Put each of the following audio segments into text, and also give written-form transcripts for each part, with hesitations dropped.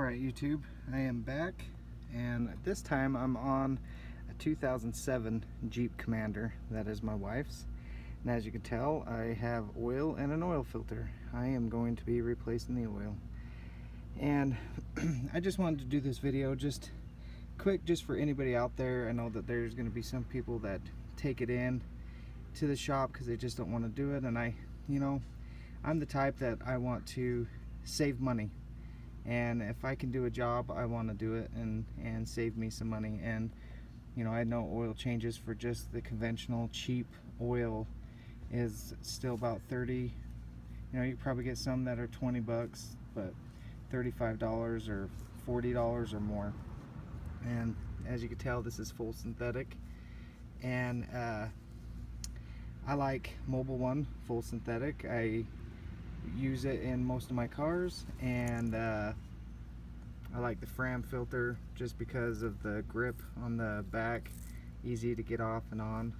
Alright YouTube, I am back, and this time I'm on a 2007 Jeep Commander. That is my wife's, and as you can tell I have oil and an oil filter. I am going to be replacing the oil, and I just wanted to do this video just quick, just for anybody out there. I know that there's going to be some people that take it in to the shop because they just don't want to do it, and I'm the type that I want to save money. And if I can do a job, I want to do it and save me some money. And I know oil changes for just the conventional cheap oil is still about 30. You probably get some that are 20 bucks, but $35 or $40 or more. And as you can tell, this is full synthetic, and I like Mobil one full synthetic. I use it in most of my cars, and I like the Fram filter just because of the grip on the back, easy to get off and on.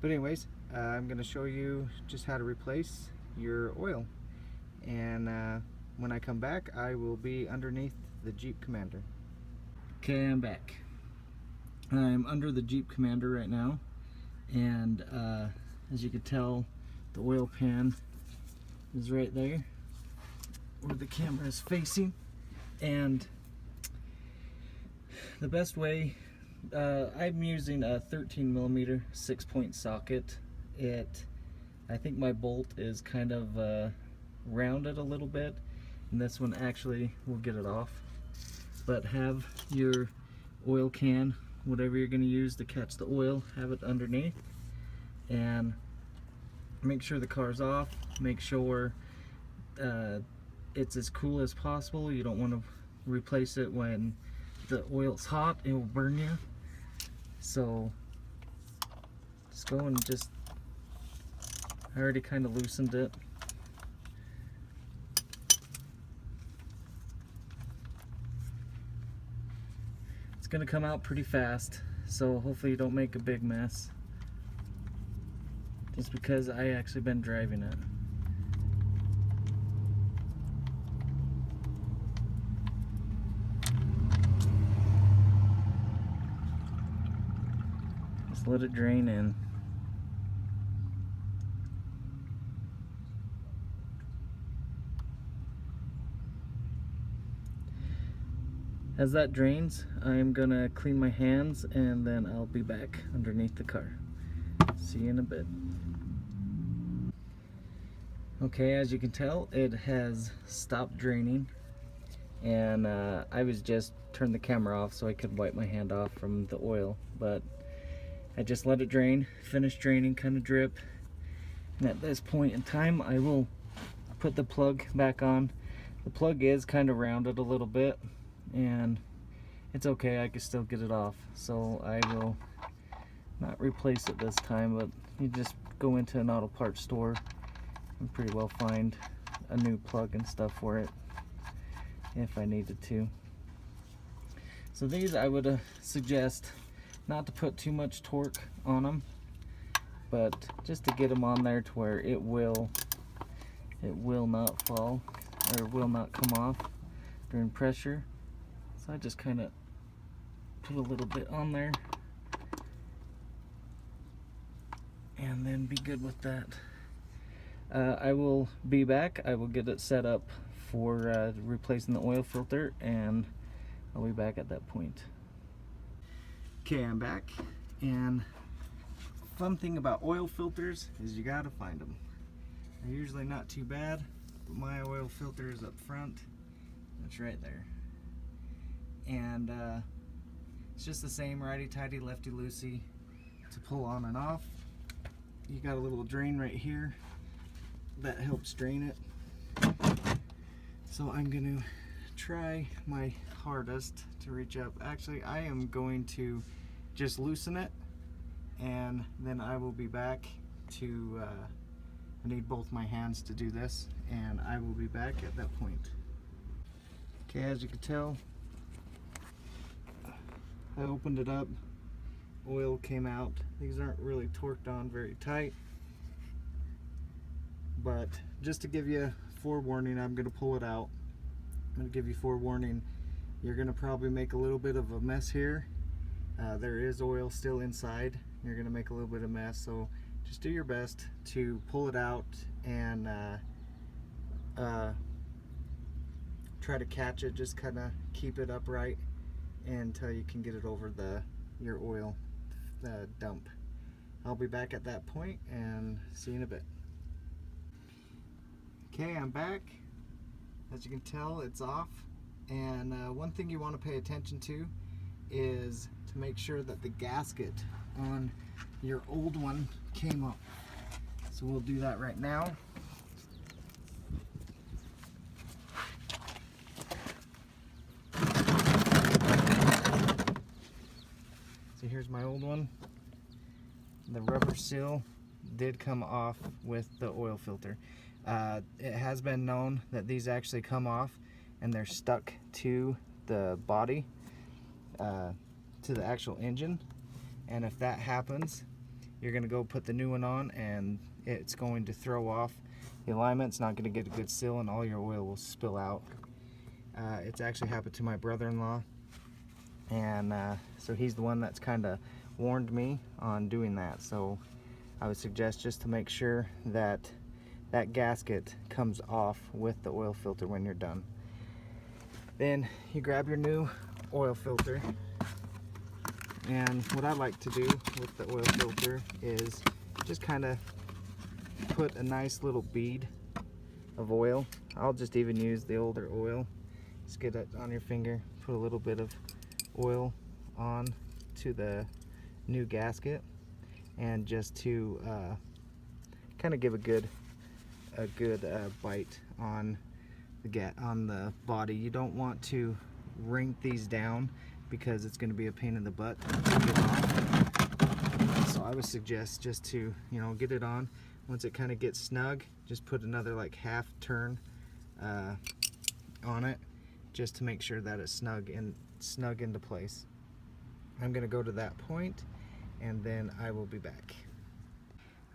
But anyways, I'm going to show you just how to replace your oil, and when I come back I will be underneath the Jeep Commander. Okay, I'm back. I'm under the Jeep Commander right now, and as you can tell, the oil pan is right there where the camera is facing. And the best way, I'm using a 13mm 6-point socket. I think my bolt is kind of rounded a little bit, and this one actually will get it off. But have your oil can, whatever you're going to use to catch the oil, have it underneath, and make sure the car's off. Make sure it's as cool as possible. You don't want to replace it when the oil's hot, it will burn you. So just go and I already kind of loosened it. It's gonna come out pretty fast, so hopefully you don't make a big mess, just because I actually been driving it. Just let it drain in. As that drains, I'm gonna clean my hands, and then I'll be back underneath the car. See you in a bit. Okay, as you can tell, it has stopped draining, and I was just turned the camera off so I could wipe my hand off from the oil, but I just let it drain, finish draining, kind of drip, and at this point in time I will put the plug back on. The plug is kind of rounded a little bit, and it's okay, I can still get it off, so I will not replace it this time. But you just go into an auto parts store and pretty well find a new plug and stuff for it if I needed to. So these, I would suggest not to put too much torque on them, but just to get them on there to where it will not fall, or will not come off during pressure. So I just kind of put a little bit on there and then be good with that. I will be back. I will get it set up for replacing the oil filter, and I'll be back at that point. Okay, I'm back, and fun thing about oil filters is you gotta find them. They're usually not too bad, but my oil filter is up front. It's right there. And it's just the same righty-tighty, lefty-loosey to pull on and off. You got a little drain right here that helps drain it. So I'm going to try my hardest to reach up. Actually, I am going to just loosen it, and then I will be back to, I need both my hands to do this, and I will be back at that point. Okay, as you can tell, I opened it up, oil came out. These aren't really torqued on very tight, but just to give you forewarning, I'm going to pull it out going to give you forewarning. You're going to probably make a little bit of a mess here. There is oil still inside. You're going to make a little bit of mess, so just do your best to pull it out and try to catch it. Just kind of keep it upright until you can get it over your oil dump. I'll be back at that point and see you in a bit. Okay, I'm back. As you can tell, it's off. And one thing you want to pay attention to is to make sure that the gasket on your old one came up. So we'll do that right now. So here's my old one. The rubber seal did come off with the oil filter. It has been known that these actually come off and they're stuck to the body, to the actual engine. And if that happens, you're going to go put the new one on and it's going to throw off the alignment. It's not going to get a good seal and all your oil will spill out. It's actually happened to my brother-in-law, and so he's the one that's kind of warned me on doing that. So I would suggest just to make sure that that gasket comes off with the oil filter when you're done. Then you grab your new oil filter, and what I like to do with the oil filter is just kind of put a nice little bead of oil. I'll just even use the older oil. Just get it on your finger, put a little bit of oil on to the new gasket, and just to kind of give a good bite on the body. You don't want to wring these down because it's going to be a pain in the butt to get off. So I would suggest just to, get it on. Once it kind of gets snug, just put another like half turn on it, just to make sure that it's snug into place. I'm going to go to that point and then I will be back.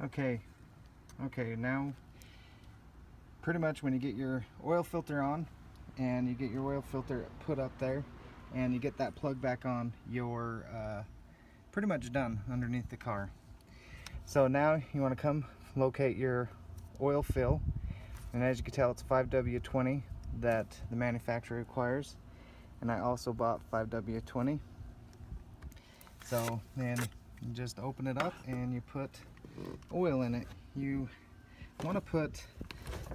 Okay, now pretty much when you get your oil filter on and you get your oil filter put up there and you get that plug back on, you're pretty much done underneath the car. So now you want to come locate your oil fill, and as you can tell, it's 5W20 that the manufacturer requires, and I also bought 5W20. So then you just open it up and you put oil in it. You want to put,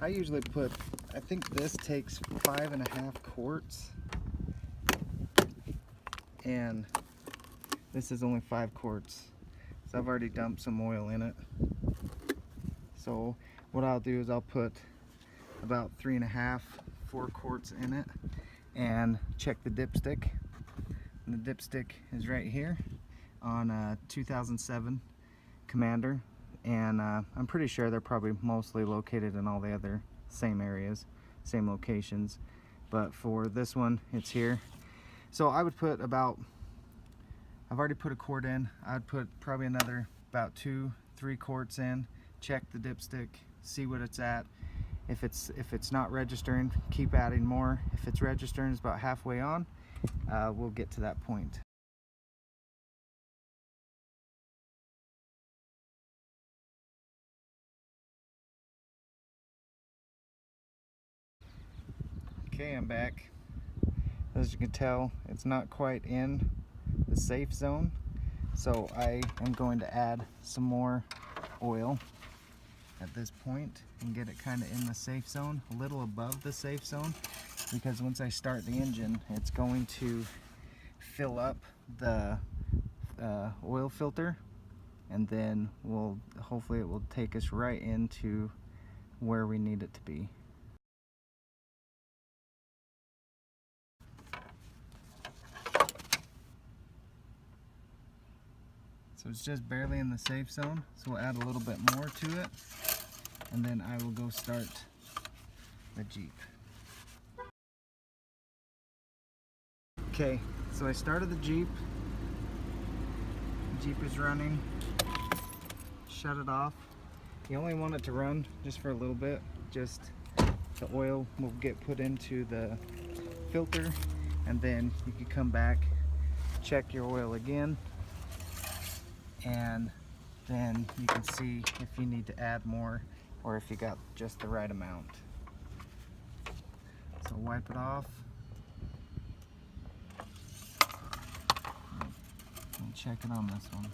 I usually put, I think this takes 5.5 quarts, and this is only 5 quarts. So I've already dumped some oil in it. So what I'll do is I'll put about 3.5, 4 quarts in it and check the dipstick. And the dipstick is right here on a 2007 Commander, and I'm pretty sure they're probably mostly located in all the other same areas, same locations, but for this one it's here. So I would put about, I've already put a quart in, I'd put probably another about 2-3 quarts in, check the dipstick, see what it's at. If it's not registering, keep adding more. If it's registering, it's about halfway on, we'll get to that point. Okay, I'm back. As you can tell, it's not quite in the safe zone, so I am going to add some more oil at this point and get it kind of in the safe zone, a little above the safe zone, because once I start the engine, it's going to fill up the oil filter, and then hopefully it will take us right into where we need it to be. So it's just barely in the safe zone, so we'll add a little bit more to it, and then I will go start the Jeep. Okay, so I started the Jeep. The Jeep is running. Shut it off. You only want it to run just for a little bit, just the oil will get put into the filter, and then you can come back, check your oil again, and then you can see if you need to add more or if you got just the right amount. So wipe it off and check it on this one.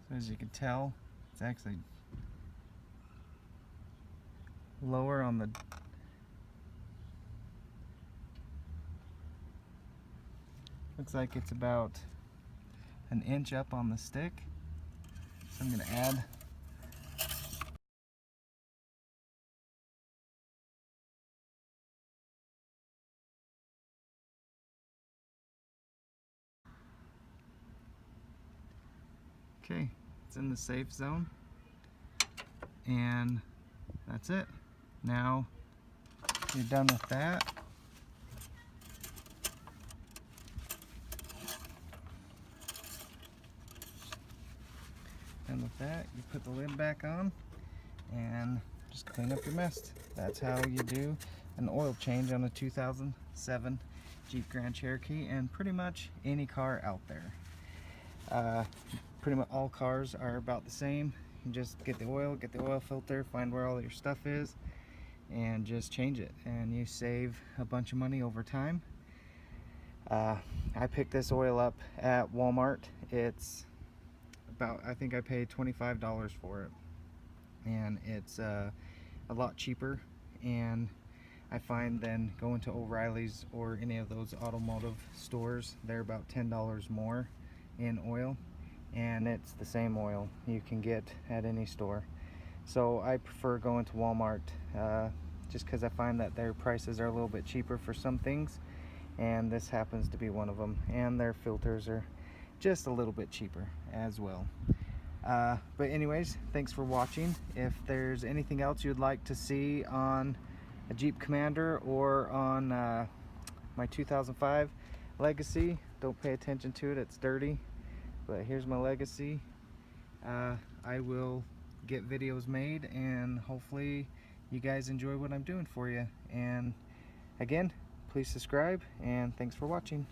So as you can tell, it's actually lower on the looks like it's about an inch up on the stick. So I'm going to add okay, it's in the safe zone, and that's it. Now you're done with that. And with that, you put the lid back on and just clean up your mess. That's how you do an oil change on a 2007 Jeep Grand Cherokee, and pretty much any car out there. Pretty much all cars are about the same. You just get the oil filter, find where all your stuff is, and just change it, and you save a bunch of money over time. I picked this oil up at Walmart. It's about, I think I paid $25 for it, and it's a lot cheaper, and I find then going to O'Reilly's or any of those automotive stores, they're about $10 more in oil, and it's the same oil you can get at any store. So I prefer going to Walmart just because I find that their prices are a little bit cheaper for some things, and this happens to be one of them, and their filters are just a little bit cheaper as well. But anyways, thanks for watching. If there's anything else you'd like to see on a Jeep Commander or on my 2005 Legacy, don't pay attention to it, it's dirty. But here's my Legacy. I will get videos made, and hopefully you guys enjoy what I'm doing for you. And again, please subscribe, and thanks for watching.